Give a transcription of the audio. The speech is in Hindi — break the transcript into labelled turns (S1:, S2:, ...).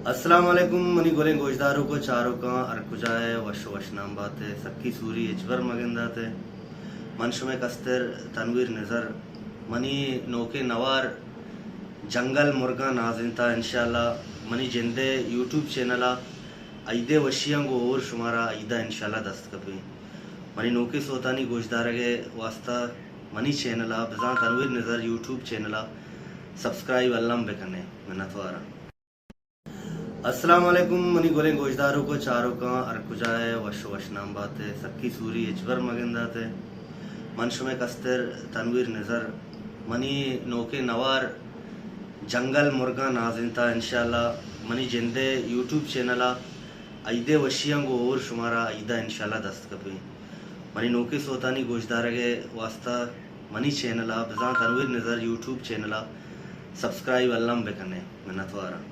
S1: अस्सलाम वालेकुम मनी गोलें गोशदारों को चारों का अरकुजाए वश वशनाम बाते सक्की सूरी इचवर मगंदाते मनशुमे कस्तर तनवीर नज़र मनी नोके नवार जंगल मुर्गा नाजिनता इंशाल्लाह मनी जिंदे यूट्यूब चैनला ऐदे वशियांगो और शुमारा ऐदा इंशाल्लाह दस्त कपे मनी नोके सोतानी गोशदारगे वास्ता मनी चैनला बजा तनवीर नज़र यूट्यूब चैनला सब्सक्राइब अल्लाम बेकने मिन्नतवारा। अस्सलाम वालेकुम मनी गोलें गोशदारों को चारों का अरकुजाए वश वशनाम बाते सक्की सूरी इचवर मगंदाते मनशुमे कस्तर तनवीर नज़र मनी नोके नवार जंगल मुर्गा नाजिनता इंशाल्लाह मनी जिंदे यूट्यूब चैनला ऐदे वशियांगो और शुमारा ऐदा इंशाल्लाह दस्त कपे मनी नोके सोतानी गोशदारगे वास्ता मनी चैनला बजा तनवीर नज़र यूट्यूब चैनला सब्सक्राइब अल्लाम बेकने मिन्नतवारा।